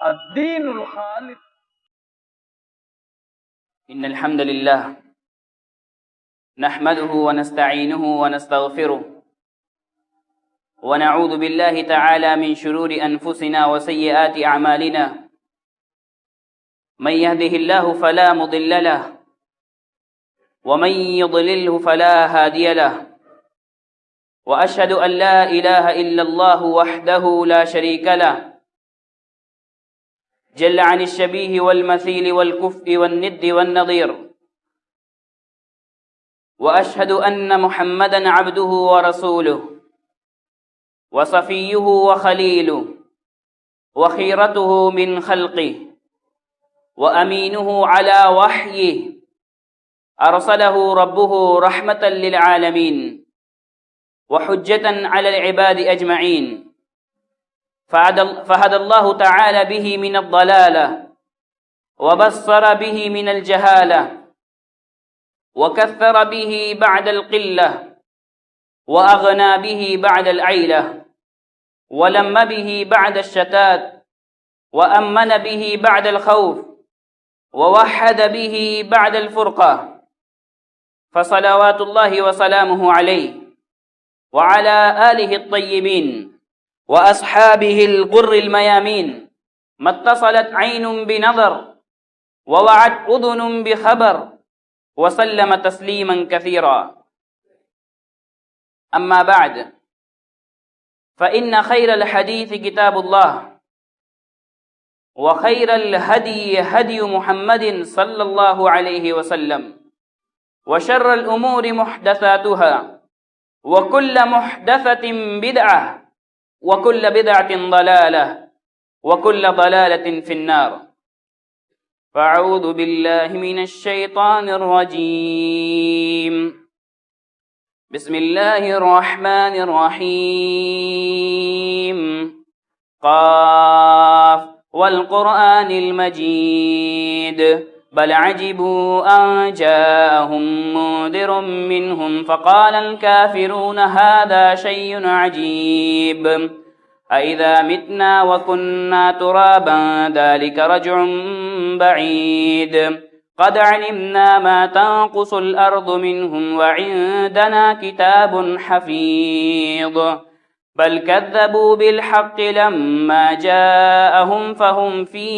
الدین الخالص. إن الحمد لله نحمده ونستعينه ونستغفره ونعوذ بالله تعالى من شرور أنفسنا وسيئات أعمالنا. من يهده الله فلا مضل له ومن يضلله فلا هادي له. وأشهد أن لا إله إلا الله وحده لا شريك له جل عن الشبيه والمثيل والكفء والند والنظير. وأشهد أن محمدا عبده ورسوله وصفيه وخليله وخيرته من خلقه وأمينه على وحيه أرسله ربه رحمة للعالمين وحجة على العباد أجمعين. فهدى الله تعالى به من الضلالة وبصر به من الجهالة وكثر به بعد القلة وأغنى به بعد العيلة ولم به بعد الشتات وأمن به بعد الخوف ووحد به بعد الفرقة. فصلوات الله وسلامه عليه وعلى آله الطيبين وأصحابه الغر الميامين ما اتصلت عين بنظر ووعت أذن بخبر وسلم تسليما كثيرا. أما بعد فإن خير الحديث كتاب الله وخير الهدي هدي محمد صلى الله عليه وسلم وشر الأمور محدثاتها وكل محدثة بدعة وكل بدعة ضلالة وكل ضلالة في النار. فأعوذ بالله من الشيطان الرجيم. بسم الله الرحمن الرحيم. قاف والقرآن المجيد بل عجبوا أن جاءهم منذر منهم فقال الكافرون هذا شيء عجيب أإذا متنا وكنا ترابا ذلك رجع بعيد قد علمنا ما تنقص الأرض منهم وعندنا كتاب حفيظ بل كذبوا بالحق لما جاءهم فهم في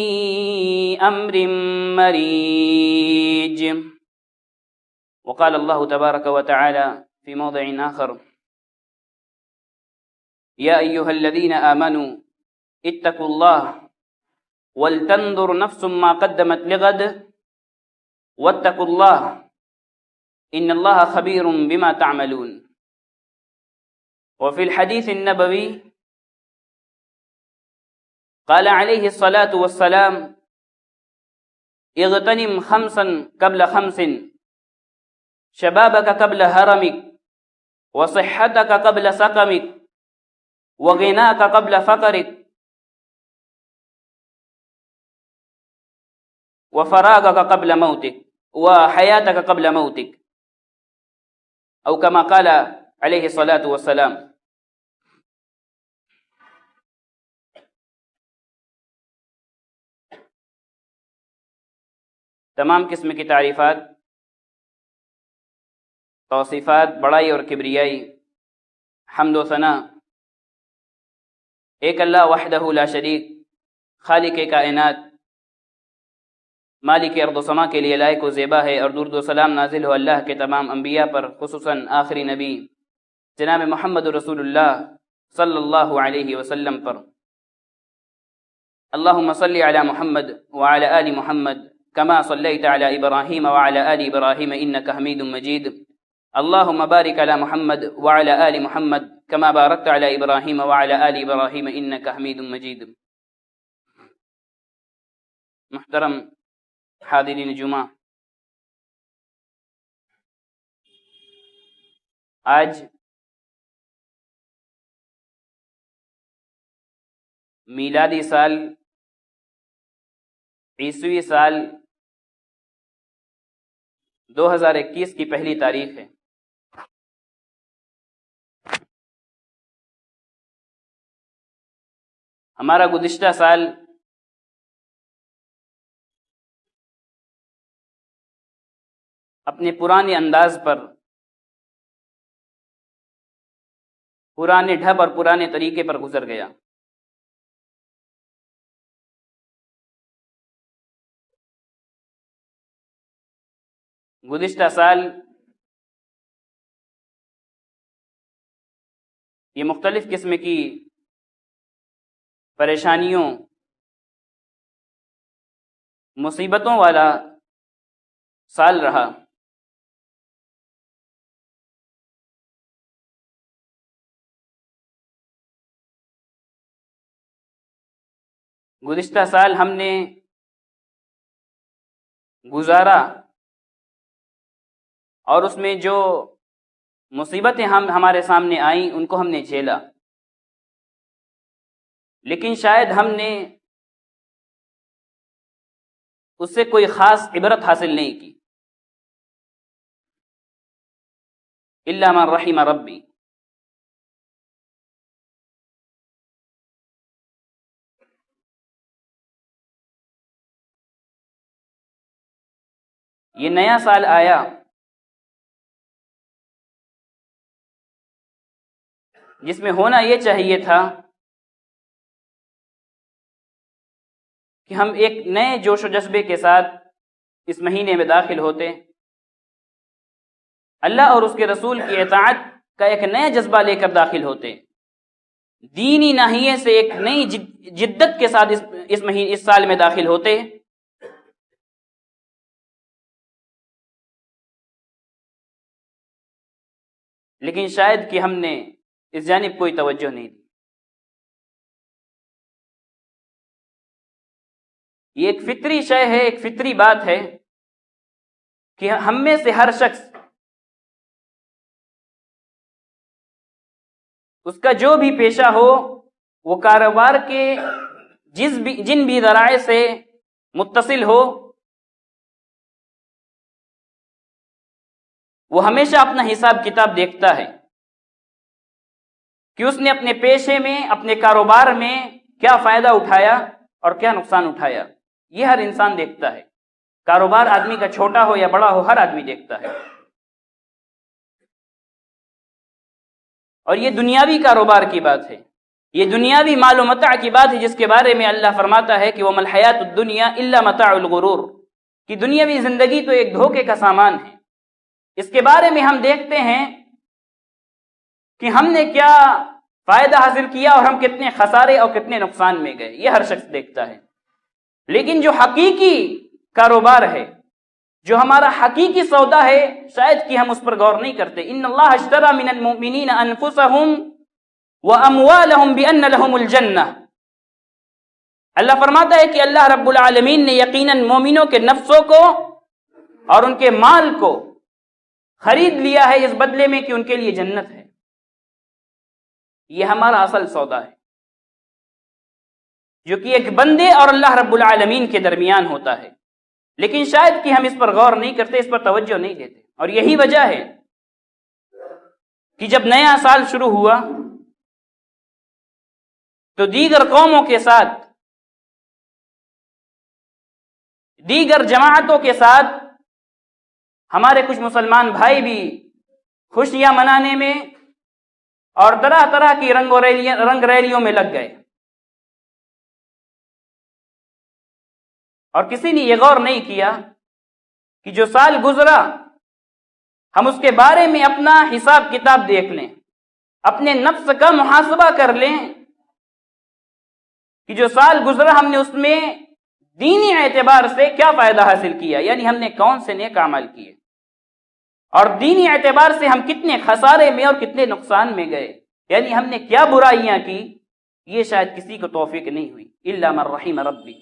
أمر مريج. وقال الله تبارك وتعالى في موضع آخر يا أيها الذين آمنوا اتقوا الله ولتنظر نفس ما قدمت لغد واتقوا الله إن الله خبير بما تعملون. وفي الحديث النبوي قال عليه الصلاة والسلام اغتنم خمسا قبل خمس شبابك قبل هرمك وصحتك قبل سقمك وغناك قبل فقرك وفراغك قبل موتك وحياتك قبل موتك أو كما قال عليه الصلاة والسلام. تمام قسم کی تعریفات، توصیفات، بڑائی اور کبریائی، حمد و ثنا ایک اللہ وحدہ لا شریک، خالق کائنات، مالک ارض و سما کے لیے لائق و زیبا ہے، اور درود و سلام نازل ہو اللہ کے تمام انبیاء پر، خصوصاً آخری نبی جناب محمد رسول اللہ صلی اللہ علیہ وسلم پر. اللہم صلی علی محمد وعلی آل محمد كما صليت على إبراهيم وعلى آل إبراهيم إنك حميد مجيد. اللهم بارك على محمد وعلى آل محمد كما باركت على إبراهيم وعلى آل إبراهيم إنك حميد مجيد. محترم حاضرین جمعہ، آج میلادی سال عیسوی سال 2021 کی پہلی تاریخ ہے. ہمارا گزشتہ سال اپنے پرانے انداز پر، پرانے ڈھب اور پرانے طریقے پر گزر گیا۔ گزشتہ سال یہ مختلف قسم کی پریشانیوں، مصیبتوں والا سال رہا۔ گزشتہ سال ہم نے گزارا اور اس میں جو مصیبتیں ہمارے سامنے آئیں ان کو ہم نے جھیلا، لیکن شاید ہم نے اس سے کوئی خاص عبرت حاصل نہیں کی، الا من رحم ربی۔ یہ نیا سال آیا جس میں ہونا یہ چاہیے تھا کہ ہم ایک نئے جوش و جذبے کے ساتھ اس مہینے میں داخل ہوتے، اللہ اور اس کے رسول کی اطاعت کا ایک نیا جذبہ لے کر داخل ہوتے، دینی ناحیے سے ایک نئی جدت کے ساتھ اس سال میں داخل ہوتے۔ لیکن شاید کہ ہم نے اس جانب کوئی توجہ نہیں دی۔ یہ ایک فطری شے ہے، ایک فطری بات ہے کہ ہم میں سے ہر شخص اس کا جو بھی پیشہ ہو، وہ کاروبار کے جن بھی ذرائع سے متصل ہو، وہ ہمیشہ اپنا حساب کتاب دیکھتا ہے کہ اس نے اپنے پیشے میں، اپنے کاروبار میں کیا فائدہ اٹھایا اور کیا نقصان اٹھایا۔ یہ ہر انسان دیکھتا ہے، کاروبار آدمی کا چھوٹا ہو یا بڑا ہو، ہر آدمی دیکھتا ہے۔ اور یہ دنیاوی کاروبار کی بات ہے، یہ دنیاوی مال و متاع کی بات ہے، جس کے بارے میں اللہ فرماتا ہے کہ وَمَا الْحَيَاةُ الدُّنْيَا إِلَّا مَتَاعُ الْغُرُورِ، کہ دنیاوی زندگی تو ایک دھوکے کا سامان ہے۔ اس کے بارے میں ہم دیکھتے ہیں کہ ہم نے کیا فائدہ حاصل کیا اور ہم کتنے خسارے اور کتنے نقصان میں گئے، یہ ہر شخص دیکھتا ہے۔ لیکن جو حقیقی کاروبار ہے، جو ہمارا حقیقی سودا ہے، شاید کہ ہم اس پر غور نہیں کرتے۔ ان اللہ اشتری من المؤمنین انفسهم واموالهم بان لهم الجنہ، اللہ فرماتا ہے کہ اللہ رب العالمین نے یقیناً مومنوں کے نفسوں کو اور ان کے مال کو خرید لیا ہے اس بدلے میں کہ ان کے لیے جنت ہے۔ یہ ہمارا اصل سودا ہے، جو کہ ایک بندے اور اللہ رب العالمین کے درمیان ہوتا ہے، لیکن شاید کہ ہم اس پر غور نہیں کرتے، اس پر توجہ نہیں دیتے۔ اور یہی وجہ ہے کہ جب نیا سال شروع ہوا تو دیگر قوموں کے ساتھ، دیگر جماعتوں کے ساتھ ہمارے کچھ مسلمان بھائی بھی خوشیاں منانے میں اور طرح طرح کی رنگ ریلیوں میں لگ گئے، اور کسی نے یہ غور نہیں کیا کہ جو سال گزرا ہم اس کے بارے میں اپنا حساب کتاب دیکھ لیں، اپنے نفس کا محاسبہ کر لیں کہ جو سال گزرا ہم نے اس میں دینی اعتبار سے کیا فائدہ حاصل کیا، یعنی ہم نے کون سے نیک اعمال کیے، اور دینی اعتبار سے ہم کتنے خسارے میں اور کتنے نقصان میں گئے، یعنی ہم نے کیا برائیاں کی۔ یہ شاید کسی کو توفیق نہیں ہوئی، الا من رحم ربی۔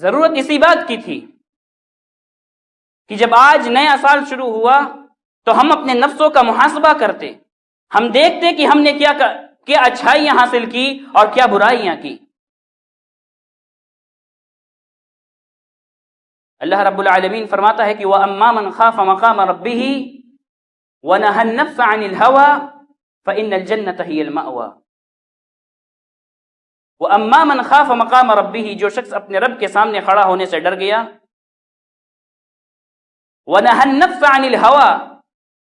ضرورت اسی بات کی تھی کہ جب آج نیا سال شروع ہوا تو ہم اپنے نفسوں کا محاسبہ کرتے، ہم دیکھتے کہ ہم نے کیا اچھائیاں حاصل کی اور کیا برائیاں کی۔ اللہ رب العالمین فرماتا ہے کہ وَأَمَّا مَنْ خَافَ مَقَامَ رَبِّهِ وَنَهَى النَّفْسَ عَنِ الْهَوَى فَإِنَّ الْجَنَّةَ هِيَ الْمَأْوَى۔ وَأَمَّا مَنْ خَافَ مَقَامَ رَبِّهِ، جو شخص اپنے رب کے سامنے کھڑا ہونے سے ڈر گیا، وَنَهَى النَّفْسَ عَنِ الْهَوَىٰ،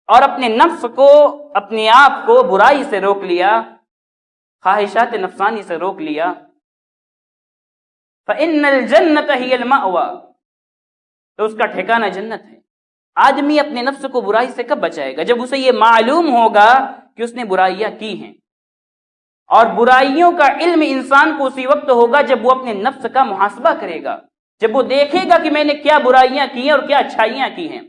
اور اپنے نفس کو، اپنے آپ کو برائی سے روک لیا، خواہشات نفسانی سے روک لیا، فَإِنَّ الْجَنَّةَ هِيَ الْمَأْوَىٰ، تو اس کا ٹھکانہ جنت ہے۔ آدمی اپنے نفس کو برائی سے کب بچائے گا؟ جب اسے یہ معلوم ہوگا کہ اس نے برائیاں کی ہیں، اور برائیوں کا علم انسان کو اسی وقت ہوگا جب وہ اپنے نفس کا محاسبہ کرے گا، جب وہ دیکھے گا کہ میں نے کیا برائیاں کی ہیں اور کیا اچھائیاں کی ہیں۔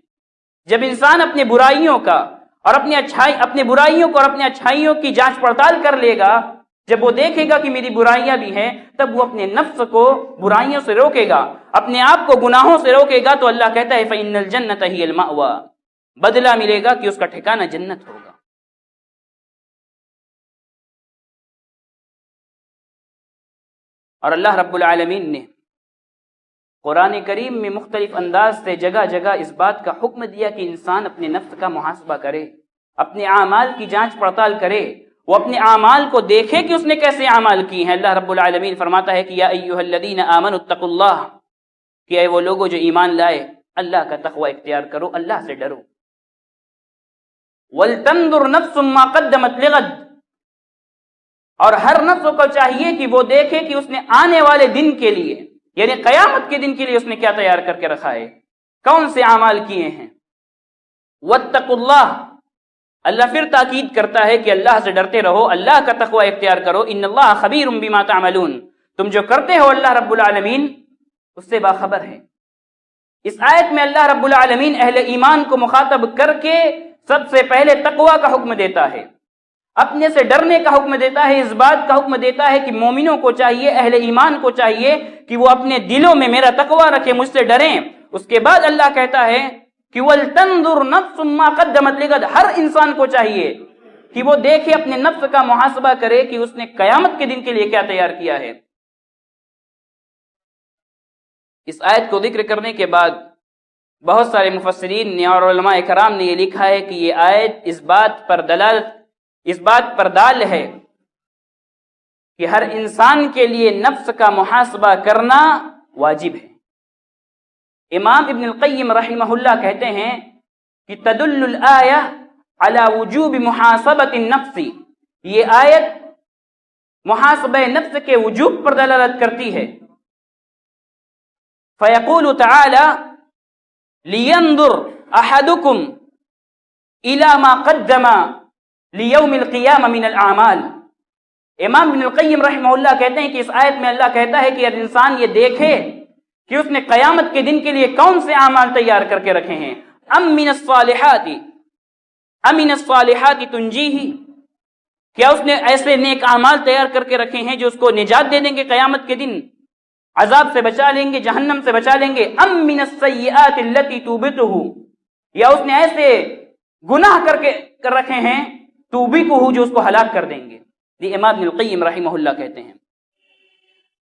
جب انسان اپنے برائیوں کا اور اپنے برائیوں کو اور اپنے اچھائیوں کی جانچ پڑتال کر لے گا، جب وہ دیکھے گا کہ میری برائیاں بھی ہیں، تب وہ اپنے نفس کو برائیوں سے روکے گا، اپنے آپ کو گناہوں سے روکے گا۔ تو اللہ کہتا ہے فَإِنَّ الْجَنَّةَ هِيَ الْمَأْوَىٰ، بدلہ ملے گا کہ اس کا ٹھکانہ جنت ہوگا۔ اور اللہ رب العالمین نے قرآن کریم میں مختلف انداز سے جگہ جگہ اس بات کا حکم دیا کہ انسان اپنے نفس کا محاسبہ کرے، اپنے اعمال کی جانچ پڑتال کرے، وہ اپنے اعمال کو دیکھے کہ اس نے کیسے اعمال کی ہیں۔ اللہ رب العالمین فرماتا ہے کہ یا ایھا الذین آمنوا اتقوا اللہ، کہ اے وہ لوگوں جو ایمان لائے، اللہ کا تقوی اختیار کرو، اللہ سے ڈرو۔ وَلْتَنظُرْ نَفْسٌ مَّا قَدَّمَتْ لِغَدٍ، اور ہر نفس کو چاہیے کہ وہ دیکھے کہ اس نے آنے والے دن کے لیے، یعنی قیامت کے دن کے لیے اس نے کیا تیار کر کے رکھا ہے، کون سے اعمال کیے ہیں۔ وَاتَّقُوا اللَّهَ، اللہ پھر تاکید کرتا ہے کہ اللہ سے ڈرتے رہو، اللہ کا تقوی اختیار کرو۔ ان اللہ خبیر بما تعملون، تم جو کرتے ہو اللہ رب العالمین اس سے باخبر ہے۔ اس آیت میں اللہ رب العالمین اہل ایمان کو مخاطب کر کے سب سے پہلے تقوی کا حکم دیتا ہے، اپنے سے ڈرنے کا حکم دیتا ہے، اس بات کا حکم دیتا ہے کہ مومنوں کو چاہیے، اہل ایمان کو چاہیے کہ وہ اپنے دلوں میں میرا تقوی رکھیں، مجھ سے ڈریں۔ اس کے بعد اللہ کہتا ہے کہ وَلْتَنظُرْ نَفْسٌ مَّا قَدَّمَتْ لِغَدٍ، ہر انسان کو چاہیے کہ وہ دیکھے، اپنے نفس کا محاسبہ کرے کہ اس نے قیامت کے دن کے لیے کیا تیار کیا ہے۔ اس آیت کو ذکر کرنے کے بعد بہت سارے مفسرین نے اور علماء کرام نے یہ لکھا ہے کہ یہ آیت اس بات پر دال ہے کہ ہر انسان کے لیے نفس کا محاسبہ کرنا واجب ہے۔ امام ابن القیم رحمہ اللہ کہتے ہیں کہ تدل الآیہ علی وجوب محاسبۃ النفس، یہ آیت محاسبہ نفس کے وجوب پر دلالت کرتی ہے۔ فیقول تعالی لینظر احدکم الی ما قدم لیوم القیامہ من الاعمال۔ امام ابن القیم رحمہ اللہ کہتے ہیں کہ اس آیت میں اللہ کہتا ہے کہ ہر انسان یہ دیکھے کہ اس نے قیامت کے دن کے لیے کون سے اعمال تیار کر کے رکھے ہیں۔ ام من الصالحات تنجیہ، کیا اس نے ایسے نیک اعمال تیار کر کے رکھے ہیں جو اس کو نجات دے دیں گے قیامت کے دن، عذاب سے بچا لیں گے، جہنم سے بچا لیں گے۔ ام من السیئات التی توبتہ، یا اس نے ایسے گناہ کر رکھے ہیں توبقہ جو اس کو ہلاک کر دیں گے۔ یہ امام ابن القیم رحمہ اللہ کہتے ہیں۔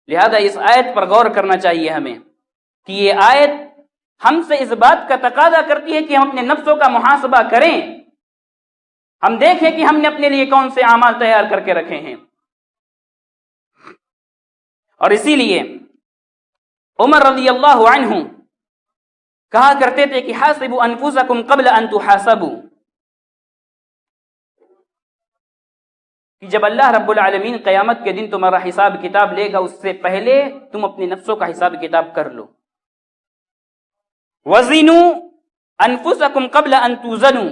لہذا اس آیت پر غور کرنا چاہیے ہمیں کہ یہ آیت ہم سے اس بات کا تقاضا کرتی ہے کہ ہم اپنے نفسوں کا محاسبہ کریں، ہم دیکھیں کہ ہم نے اپنے لیے کون سے اعمال تیار کر کے رکھے ہیں۔ اور اسی لیے عمر رضی اللہ عنہ کہا کرتے تھے کہ حاسبوا انفسکم قبل ان تحاسبوا، کہ جب اللہ رب العالمین قیامت کے دن تمہارا حساب کتاب لے گا اس سے پہلے تم اپنے نفسوں کا حساب کتاب کر لو۔ وزنوا انفسکم قبل ان توزنوا،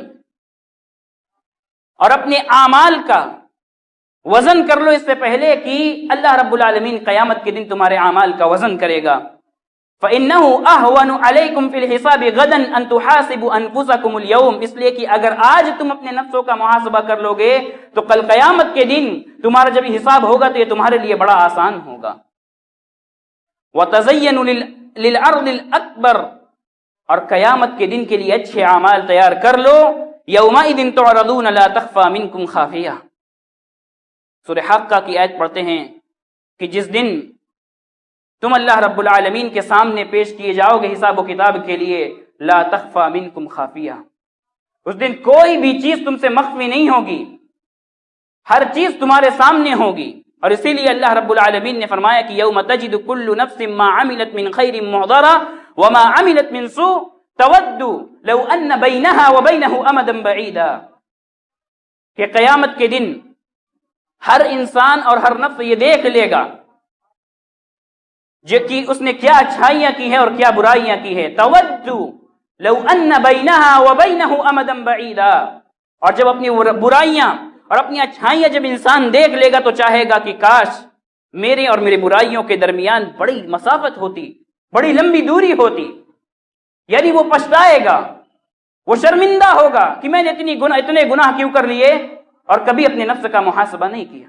اور اپنے اعمال کا وزن کر لو اس سے پہلے کہ اللہ رب العالمین قیامت کے دن تمہارے اعمال کا وزن کرے گا۔ فَإِنَّهُ أَهْوَنُ عَلَيْكُمْ فِي الْحِسَابِ غَدًا أَن تُحَاسِبُوا أَنفُسَكُمُ الْيَوْمَ، اس لیے کہ اگر آج تم اپنے نفسوں کا محاسبہ کر لو گے تو کل قیامت کے دن تمہارا جب حساب ہوگا تو یہ تمہارے لیے بڑا آسان ہوگا۔ وَتَزَيَّنُوا لِلْعَرْضِ الْأَكْبَرِ، اور قیامت کے دن کے لیے اچھے اعمال تیار کر لو۔ يَوْمَئِذٍ تُعْرَضُونَ لَا تَخْفَى مِنكُمْ خَافِيَةٌ، سورہ حاقہ کی آیت پڑھتے ہیں کہ جس دن تم اللہ رب العالمین کے سامنے پیش کیے جاؤ گے حساب و کتاب کے لیے، لا تخفى منکم خافیہ، اس دن کوئی بھی چیز تم سے مخفی نہیں ہوگی، ہر چیز تمہارے سامنے ہوگی۔ اور اسی لیے اللہ رب العالمین نے فرمایا کہ یوم تجد کل نفس ما عملت من خیر محضرا وما عملت من سوء تود لو ان بینها وبینه امدا بعیدا، کہ قیامت کے دن ہر انسان اور ہر نفس یہ دیکھ لے گا جو کہ اس نے کیا اچھائیاں کی ہیں اور کیا برائیاں کی ہیں. تود لو ان بینها وبینه امدا بعیدا، اور جب اپنی برائیاں اور اپنی اچھائیاں جب انسان دیکھ لے گا تو چاہے گا کہ کاش میرے اور میرے برائیوں کے درمیان بڑی مسافت ہوتی، بڑی لمبی دوری ہوتی. یعنی وہ پچھتائے گا، وہ شرمندہ ہوگا کہ میں نے اتنے گناہ کیوں کر لیے اور کبھی اپنے نفس کا محاسبہ نہیں کیا.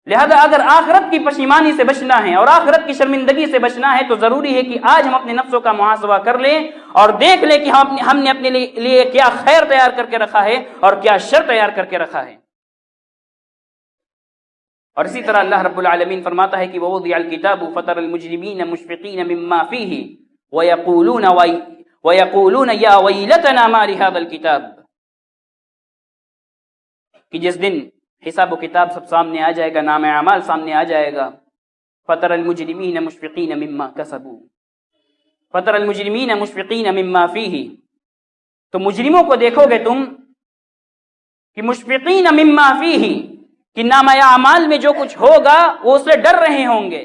لہذا اگر آخرت کی پشیمانی سے بچنا ہے اور آخرت کی شرمندگی سے بچنا ہے تو ضروری ہے کہ آج ہم اپنے نفسوں کا محاسبہ کر لیں اور دیکھ لیں کہ ہم نے اپنے لیے کیا خیر تیار کر کے رکھا ہے اور کیا شر تیار کر کے رکھا ہے. اور اسی طرح اللہ رب العالمین فرماتا ہے کہ ووضع الکتاب فتر المجرمین مشفقین مما فیہ ویقولون یا ویلتنا ما لہذا الکتاب، کہ جس دن حساب و کتاب سب سامنے آ جائے گا، نام اعمال سامنے آ جائے گا. فتر المجرمین مشفقین مما کسبوا، فتر المجرمین مشفقین مما فیہ، تو مجرموں کو دیکھو گے تم کہ مشفقین مما فیہ، کہ نام اعمال میں جو کچھ ہوگا وہ اس سے ڈر رہے ہوں گے.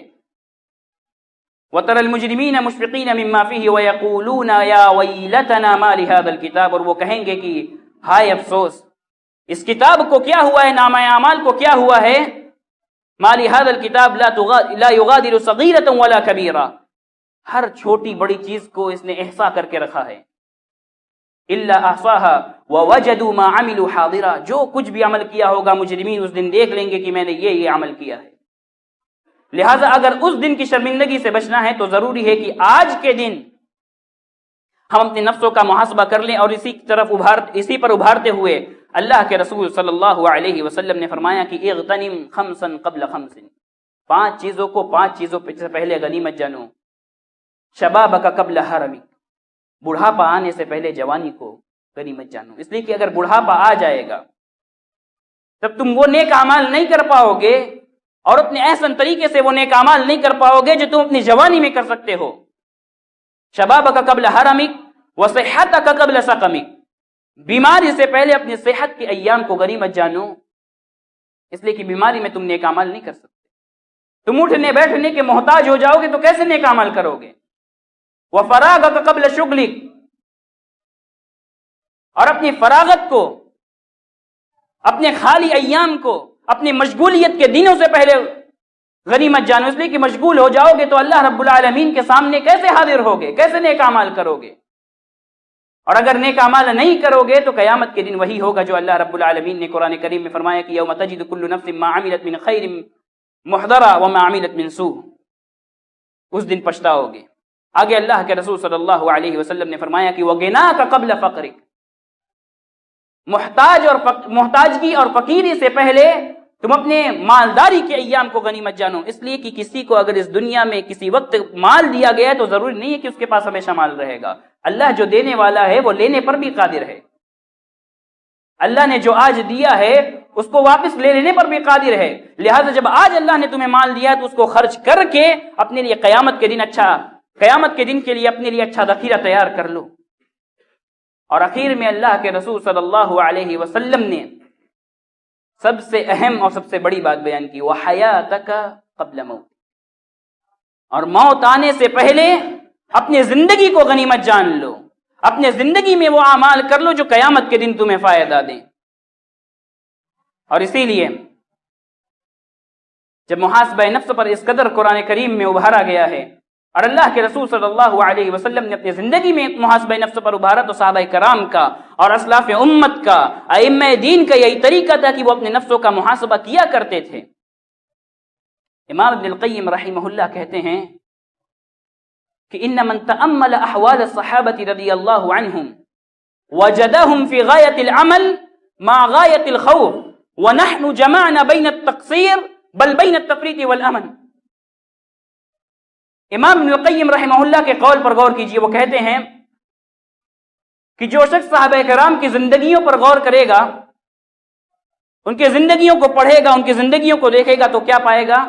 وتر المجرمین مشفقین مما فیہ ویقولون یا ویلتنا ما لہذا الکتاب، اور وہ کہیں گے کہ ہائے افسوس، اس کتاب کو کیا ہوا ہے، نامہ اعمال کو کیا ہوا ہے. ما لہذا الکتاب لا یغادر صغیرۃ ولا کبیرہ، ہر چھوٹی بڑی چیز کو اس نے احصا کر کے رکھا ہے. الا احصاها ووجدوا ما عملوا حاضرا، جو کچھ بھی عمل کیا ہوگا مجرمین اس دن دیکھ لیں گے کہ میں نے یہ عمل کیا ہے. لہذا اگر اس دن کی شرمندگی سے بچنا ہے تو ضروری ہے کہ آج کے دن ہم اپنے نفسوں کا محاسبہ کر لیں. اور اسی پر ابھارتے ہوئے اللہ کے رسول صلی اللہ علیہ وسلم نے فرمایا کہ اغتنم خمسا قبل خمس، 5 چیزوں کو 5 چیزوں سے پہلے غنیمت جانو. شبابک قبل حرمک، بڑھاپا آنے سے پہلے جوانی کو غنیمت جانو. اس لیے کہ اگر بڑھاپا آ جائے گا تب تم وہ نیک اعمال نہیں کر پاؤ گے اور اپنے احسن طریقے سے وہ نیک اعمال نہیں کر پاؤ گے جو تم اپنی جوانی میں کر سکتے ہو. شبابک قبل حرمک وصحتک قبل سقمک، بیماری سے پہلے اپنی صحت کے ایام کو غنیمت جانو، اس لیے کہ بیماری میں تم نیک اعمال نہیں کر سکتے. تم اٹھنے بیٹھنے کے محتاج ہو جاؤ گے تو کیسے نیک اعمال کرو گے. وفراغک قبل شغلک، اور اپنی فراغت کو، اپنے خالی ایام کو، اپنی مشغولیت کے دنوں سے پہلے غنیمت جانو، اس لیے کہ مشغول ہو جاؤ گے تو اللہ رب العالمین کے سامنے کیسے حاضر ہوگے، کیسے نیک اعمال کرو گے. اور اگر نیک اعمال نہیں کرو گے تو قیامت کے دن وہی ہوگا جو اللہ رب العالمین نے قرآن کریم میں فرمایا کہ یوم تجد کل نفس ما عملت من خیر محضرا وما عملت من سوء، اس دن پچھتاؤ گے. آگے اللہ کے رسول صلی اللہ علیہ وسلم نے فرمایا کہ وغناک قبل فقرک، محتاجگی اور فقیری سے پہلے تم اپنے مالداری کے ایام کو غنیمت جانو. اس لیے کہ کسی کو اگر اس دنیا میں کسی وقت مال دیا گیا ہے تو ضروری نہیں ہے کہ اس کے پاس ہمیشہ مال رہے گا. اللہ جو دینے والا ہے وہ لینے پر بھی قادر ہے. اللہ نے جو آج دیا ہے اس کو واپس لے لینے پر بھی قادر ہے. لہذا جب آج اللہ نے تمہیں مال دیا تو اس کو خرچ کر کے اپنے لیے قیامت کے دن کے لیے اپنے لیے اچھا ذخیرہ تیار کر لو. اور اخیر میں اللہ کے رسول صلی اللہ علیہ وسلم نے سب سے اہم اور سب سے بڑی بات بیان کی، وحیاتک قبل موت، اور موت آنے سے پہلے اپنی زندگی کو غنیمت جان لو، اپنے زندگی میں وہ اعمال کر لو جو قیامت کے دن تمہیں فائدہ دیں. اور اسی لیے جب محاسبہ نفس پر اس قدر قرآن کریم میں ابھارا گیا ہے اور اللہ کے رسول صلی اللہ علیہ وسلم نے اپنی زندگی میں محاسبہ نفس پر ابھارا تو صحابہ کرام کا اور اسلاف امت کا، ائمہ دین کا یہی طریقہ تھا کہ وہ اپنے نفسوں کا محاسبہ کیا کرتے تھے. امام ابن القیم رحمہ اللہ کہتے ہیں کہ ان من تأمل احوال الصحابة رضی اللہ عنہم وجدهم في غاية العمل مع غاية الخوف ونحن جمعنا بين التقصير بل بين التفريط والامن. امام ابن القیم رحمہ اللہ کے قول پر غور کیجئے. وہ کہتے ہیں کہ جو شخص صحابہ کرام کی زندگیوں پر غور کرے گا ان کی زندگیوں کو پڑھے گا، ان کی زندگیوں کو دیکھے گا تو کیا پائے گا؟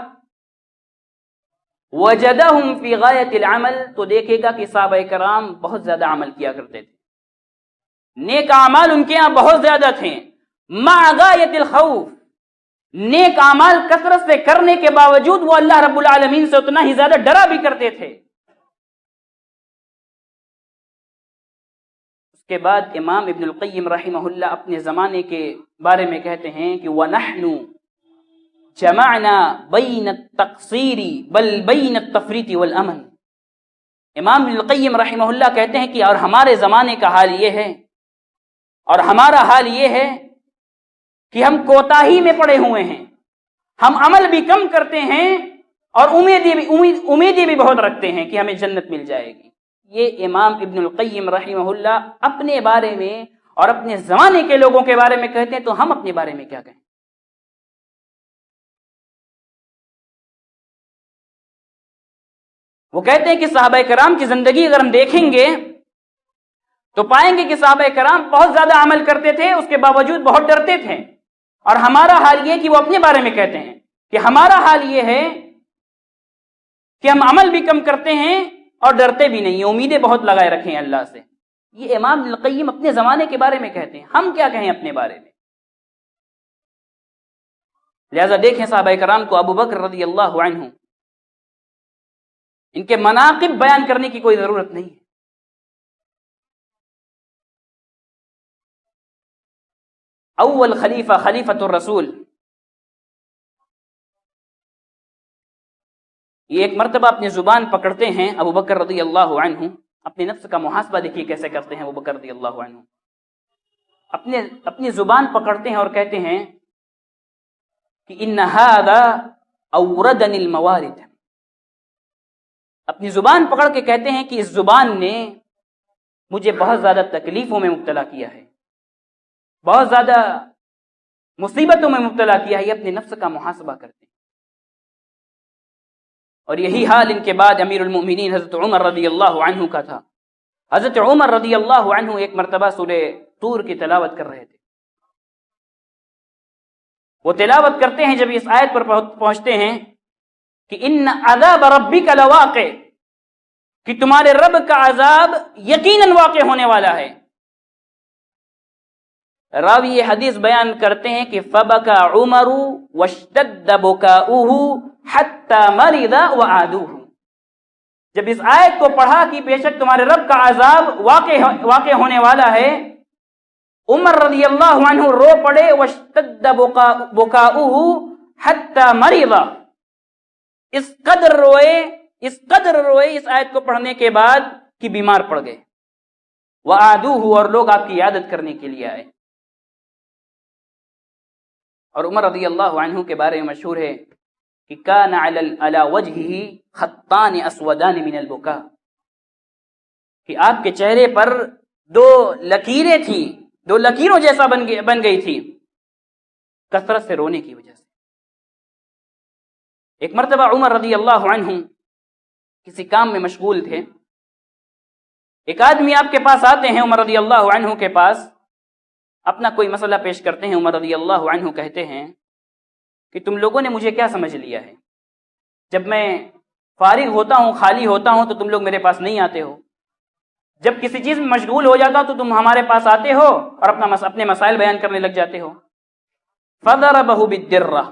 وجدہم فی غایۃ العمل، تو دیکھے گا کہ صحابہ کرام بہت زیادہ عمل کیا کرتے تھے، نیک اعمال ان کے ہاں بہت زیادہ تھے، مع غایۃ الخوف، نیک اعمال کثرت سے کرنے کے باوجود وہ اللہ رب العالمین سے اتنا ہی زیادہ ڈرا بھی کرتے تھے۔ اس کے بعد امام ابن القیم رحمہ اللہ اپنے زمانے کے بارے میں کہتے ہیں کہ وَنَحْنُ جمعنا بین التقصیر بل بین التفریط والامن۔ امام ابن القیم رحمہ اللہ کہتے ہیں کہ اور ہمارے زمانے کا حال یہ ہے، اور ہمارا حال یہ ہے کہ ہم کوتاہی میں پڑے ہوئے ہیں، ہم عمل بھی کم کرتے ہیں اور امیدیں بھی بہت رکھتے ہیں کہ ہمیں جنت مل جائے گی۔ یہ امام ابن القیم رحمہ اللہ اپنے بارے میں اور اپنے زمانے کے لوگوں کے بارے میں کہتے ہیں، تو ہم اپنے بارے میں کیا کہیں؟ وہ کہتے ہیں کہ صحابہ کرام کی زندگی اگر ہم دیکھیں گے تو پائیں گے کہ صحابہ کرام بہت زیادہ عمل کرتے تھے، اس کے باوجود بہت ڈرتے تھے، اور ہمارا حال یہ کہ وہ اپنے بارے میں کہتے ہیں کہ ہمارا حال یہ ہے کہ ہم عمل بھی کم کرتے ہیں اور ڈرتے بھی نہیں، امیدیں بہت لگائے رکھے ہیں اللہ سے۔ یہ امام ابن القیم اپنے زمانے کے بارے میں کہتے ہیں، ہم کیا کہیں اپنے بارے میں؟ لہذا دیکھیں صحابہ کرام کو، ابو بکر رضی اللہ عنہ، ان کے مناقب بیان کرنے کی کوئی ضرورت نہیں ہے۔ اول خلیفہ، خلیفۃ الرسول، یہ ایک مرتبہ اپنی زبان پکڑتے ہیں ابو بکر رضی اللہ عنہ، اپنے نفس کا محاسبہ دیکھیے کیسے کرتے ہیں ابو بکر رضی اللہ عنہ، اپنی زبان پکڑتے ہیں اور کہتے ہیں کہ ان ھذا اوردنی الموارد، اپنی زبان پکڑ کے کہتے ہیں کہ اس زبان نے مجھے بہت زیادہ تکلیفوں میں مبتلا کیا ہے، بہت زیادہ مصیبتوں میں مبتلا کیا ہے۔ یہ اپنے نفس کا محاسبہ کرتے ہیں، اور یہی حال ان کے بعد امیر المؤمنین حضرت عمر رضی اللہ عنہ کا تھا۔ حضرت عمر رضی اللہ عنہ ایک مرتبہ سورہ طور کی تلاوت کر رہے تھے، وہ تلاوت کرتے ہیں، جب اس آیت پر پہنچتے ہیں کہ ان عذاب ربک لواقع، کہ تمہارے رب کا عذاب یقیناً واقع ہونے والا ہے۔ راوی یہ حدیث بیان کرتے ہیں کہ فبکا عمر واشتد بکاؤہ حتی مرض وعادوہ، جب اس آیت کو پڑھا کہ بے شک تمہارے رب کا عذاب واقع ہونے والا ہے، عمر رضی اللہ عنہ رو پڑے، واشتد بکاؤہ حتی مرض، اس قدر روئے اس آیت کو پڑھنے کے بعد کہ بیمار پڑ گئے، وعادوہ، اور لوگ آپ کی عیادت کرنے کے لیے آئے۔ اور عمر رضی اللہ عنہ کے بارے میں مشہور ہے کہ کان علی وجہہ خطان اسودان من البکا، کہ آپ کے چہرے پر دو لکیریں تھیں، دو لکیروں جیسا بن گئی تھی کثرت سے رونے کی وجہ سے۔ ایک مرتبہ عمر رضی اللہ عنہ کسی کام میں مشغول تھے، ایک آدمی آپ کے پاس آتے ہیں، عمر رضی اللہ عنہ کے پاس اپنا کوئی مسئلہ پیش کرتے ہیں۔ عمر رضی اللہ عنہ کہتے ہیں کہ تم لوگوں نے مجھے کیا سمجھ لیا ہے؟ جب میں فارغ ہوتا ہوں، خالی ہوتا ہوں تو تم لوگ میرے پاس نہیں آتے ہو، جب کسی چیز میں مشغول ہو جاتا ہوں تو تم ہمارے پاس آتے ہو اور اپنے مسائل بیان کرنے لگ جاتے ہو۔ فضربہ بالدرہ،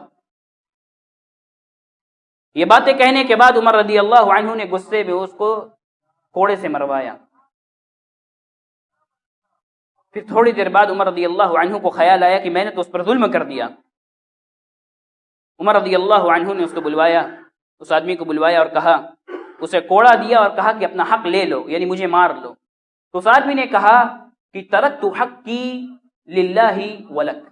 یہ باتیں کہنے کے بعد عمر رضی اللہ عنہ نے غصے میں اس کو کوڑے سے مروایا۔ پھر تھوڑی دیر بعد عمر رضی اللہ عنہ کو خیال آیا کہ میں نے تو اس پر ظلم کر دیا۔ عمر رضی اللہ عنہ نے اس کو بلوایا، اس آدمی کو بلوایا اور کہا، اسے کوڑا دیا اور کہا کہ اپنا حق لے لو، یعنی مجھے مار لو۔ تو اس آدمی نے کہا کہ ترکت حقی للہ ولک،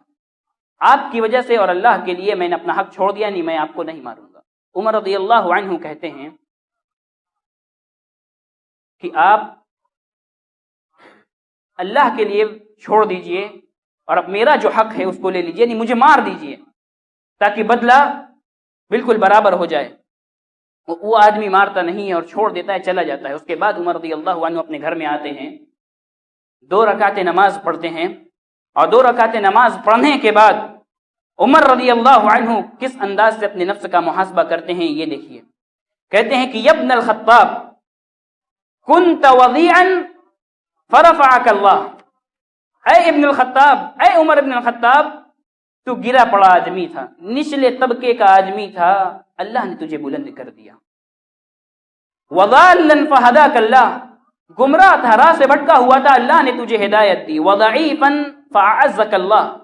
آپ کی وجہ سے اور اللہ کے لیے میں نے اپنا حق چھوڑ دیا، نہیں میں آپ کو نہیں ماروں گا۔ عمر رضی اللہ عنہ کہتے ہیں کہ آپ اللہ کے لیے چھوڑ دیجئے اور اب میرا جو حق ہے اس کو لے لیجئے، نہیں مجھے مار دیجئے تاکہ بدلہ بالکل برابر ہو جائے۔ وہ آدمی مارتا نہیں ہے اور چھوڑ دیتا ہے، چلا جاتا ہے۔ اس کے بعد عمر رضی اللہ عنہ اپنے گھر میں آتے ہیں، 2 رکعتیں نماز پڑھتے ہیں، اور 2 رکعتیں نماز پڑھنے کے بعد عمر رضی اللہ عنہ کس انداز سے اپنے نفس کا محاسبہ کرتے ہیں یہ دیکھیے. کہتے ہیں کہ ابن الخطاب کنت وضیعا فرفعک اللہ. اے ابن الخطاب، اے عمر ابن الخطاب، تو گرا پڑا آدمی تھا، نچلے طبقے کا آدمی تھا، اللہ نے تجھے بلند کر دیا. وضالا فہداک اللہ، گمراہ تھا، راہ سے بھٹکا ہوا تھا، اللہ نے تجھے ہدایت دی. وضعیفا فاعزک اللہ،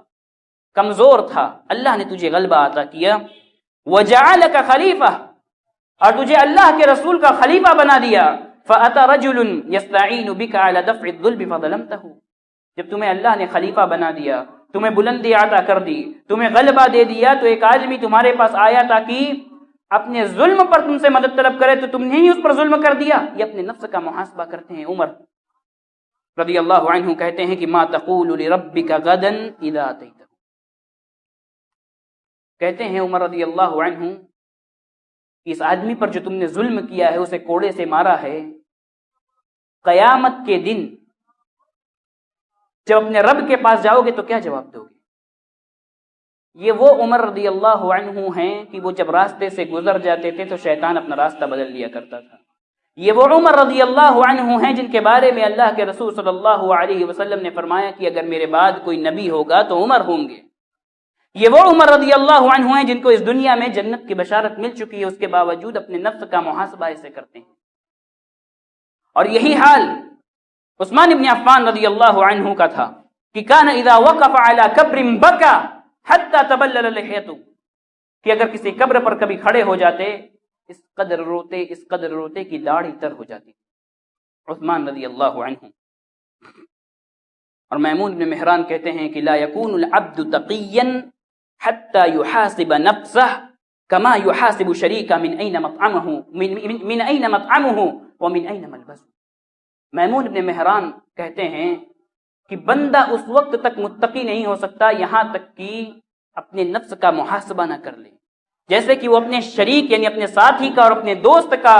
کمزور تھا، اللہ نے تجھے غلبہ عطا کیا. وجعلک خلیفہ، اور تجھے اللہ کے رسول کا خلیفہ بنا دیا. فأتى رجل يستعين بك على دفع الظلم فظلمته، جب تمہیں اللہ نے خلیفہ بنا دیا، تمہیں بلندی عطا کر دی، تمہیں غلبہ دے دیا، تو ایک آدمی تمہارے پاس آیا تاکہ اپنے ظلم پر تم سے مدد طلب کرے، تو تم نے ہی اس پر ظلم کر دیا. یہ اپنے نفس کا محاسبہ کرتے ہیں. عمر رضی اللہ عنہ کہتے ہیں کہ ما تقول لربک غدا اذا اتیتہ، کہتے ہیں عمر رضی اللہ عنہ، اس آدمی پر جو تم نے ظلم کیا ہے، اسے کوڑے سے مارا ہے، قیامت کے دن جب اپنے رب کے پاس جاؤ گے تو کیا جواب دو گے؟ یہ وہ عمر رضی اللہ عنہ ہیں کہ وہ جب راستے سے گزر جاتے تھے تو شیطان اپنا راستہ بدل لیا کرتا تھا. یہ وہ عمر رضی اللہ عنہ ہیں جن کے بارے میں اللہ کے رسول صلی اللہ علیہ وسلم نے فرمایا کہ اگر میرے بعد کوئی نبی ہوگا تو عمر ہوں گے. یہ وہ عمر رضی اللہ عنہ ہیں جن کو اس دنیا میں جنت کی بشارت مل چکی ہے، اس کے باوجود اپنے نفس کا محاسبہ ایسے کرتے ہیں. اور یہی حال عثمان ابن عفان رضی اللہ عنہ کا تھا کہ کان اذا وقف على قبر بکا حتى تبلل لحیته، کہ اگر کسی قبر پر کبھی کھڑے ہو جاتے اس قدر روتے کہ داڑھی تر ہو جاتی. عثمان رضی اللہ عنہ. اور میمون بن مہران کہتے ہیں کہ لا يكون العبد تقيا حتى يحاسب نفسه كما يحاسب شريكه من اين مطعمه ومن اين ملبسه. میمون بن مہران کہتے ہیں کہ بندہ اس وقت تک متقی نہیں ہو سکتا یہاں تک کہ اپنے نفس کا محاسبہ نہ کر لے، جیسے کہ وہ اپنے شریک یعنی اپنے ساتھی کا اور اپنے دوست کا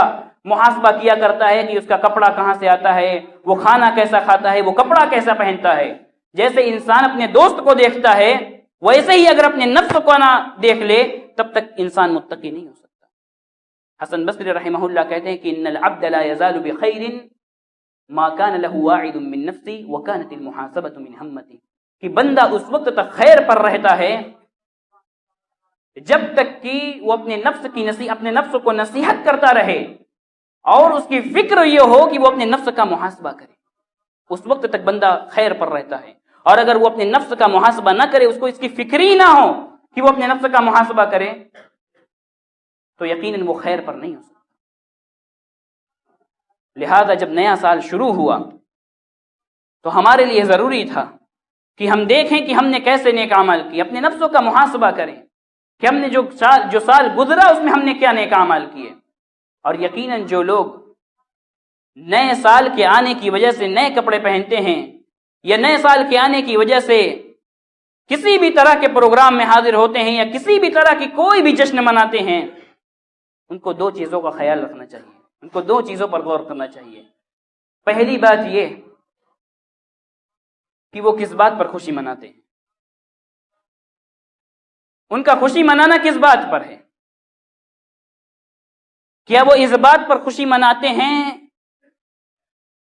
محاسبہ کیا کرتا ہے کہ اس کا کپڑا کہاں سے آتا ہے، وہ کھانا کیسا کھاتا ہے، وہ کپڑا کیسا پہنتا ہے. جیسے انسان اپنے دوست کو دیکھتا ہے ویسے ہی اگر اپنے نفس کو نہ دیکھ لے تب تک انسان متقی نہیں ہو سکتا. حسن بصری رحمہ اللہ کہتے ہیں کہ ان العبد لا يزال بخير ما كان له واعد من نفسه وكانت المحاسبه من همته، کہ بندہ اس وقت تک خیر پر رہتا ہے جب تک کہ وہ اپنے نفس کو نصیحت کرتا رہے اور اس کی فکر یہ ہو کہ وہ اپنے نفس کا محاسبہ کرے. اس وقت تک بندہ خیر پر رہتا ہے. اور اگر وہ اپنے نفس کا محاسبہ نہ کرے، اس کو اس کی فکر ہی نہ ہو کہ وہ اپنے نفس کا محاسبہ کرے، تو یقیناً وہ خیر پر نہیں ہو سکتا. لہذا جب نیا سال شروع ہوا تو ہمارے لیے ضروری تھا کہ ہم دیکھیں کہ ہم نے کیسے نیک عمل کیے، اپنے نفسوں کا محاسبہ کریں کہ ہم نے جو سال گزرا اس میں ہم نے کیا نیک عمل کیے. اور یقیناً جو لوگ نئے سال کے آنے کی وجہ سے نئے کپڑے پہنتے ہیں یا نئے سال کے آنے کی وجہ سے کسی بھی طرح کے پروگرام میں حاضر ہوتے ہیں یا کسی بھی طرح کی کوئی بھی جشن مناتے ہیں، ان کو دو چیزوں کا خیال رکھنا چاہیے، ان کو دو چیزوں پر غور کرنا چاہیے. پہلی بات یہ کہ وہ کس بات پر خوشی مناتے ہیں، ان کا خوشی منانا کس بات پر ہے. کیا وہ اس بات پر خوشی مناتے ہیں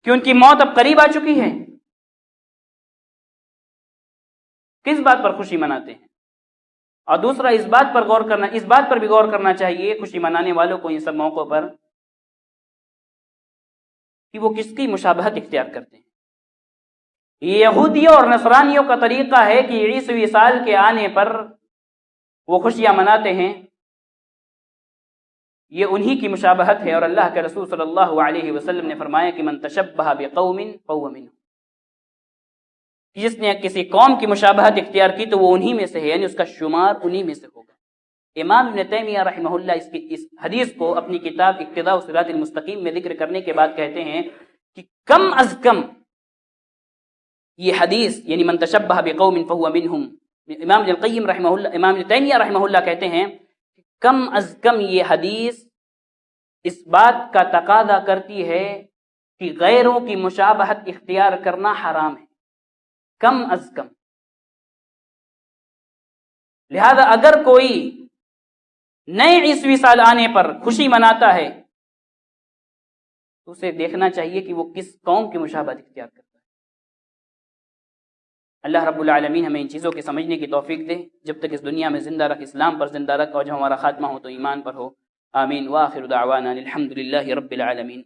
کہ ان کی موت اب قریب آ چکی ہے؟ کس بات پر خوشی مناتے ہیں؟ اور دوسرا اس بات پر بھی غور کرنا چاہیے خوشی منانے والوں کو ان سب موقعوں پر کہ وہ کس کی مشابہت اختیار کرتے ہیں. یہودیوں اور نصرانیوں کا طریقہ ہے کہ عیسوی سال کے آنے پر وہ خوشیاں مناتے ہیں، یہ انہی کی مشابہت ہے. اور اللہ کے رسول صلی اللہ علیہ وسلم نے فرمایا کہ من تشبہ بقوم فہو منہم، جس نے کسی قوم کی مشابہت اختیار کی تو وہ انہی میں سے ہے، یعنی اس کا شمار انہی میں سے ہوگا. امام ابن تیمیہ رحمہ اللہ اس حدیث کو اپنی کتاب اقتداء الصراط المستقیم میں ذکر کرنے کے بعد کہتے ہیں کہ کم از کم یہ حدیث یعنی من تشبہ بقوم فہو منہم، امام ابن تیمیہ رحمہ اللہ کہتے ہیں کہ کم از کم یہ حدیث اس بات کا تقاضا کرتی ہے کہ غیروں کی مشابہت اختیار کرنا حرام ہے. کم از کم لہذا اگر کوئی نئے عیسوی سال آنے پر خوشی مناتا ہے تو اسے دیکھنا چاہیے کہ وہ کس قوم کی مشابہت اختیار کرتا ہے۔ اللہ رب العالمین ہمیں ان چیزوں کے سمجھنے کی توفیق دے، جب تک اس دنیا میں زندہ رکھ اسلام پر زندہ رکھ، اور جب ہمارا خاتمہ ہو تو ایمان پر ہو۔ آمین۔ وآخر دعوانا الحمد للہ رب العالمین۔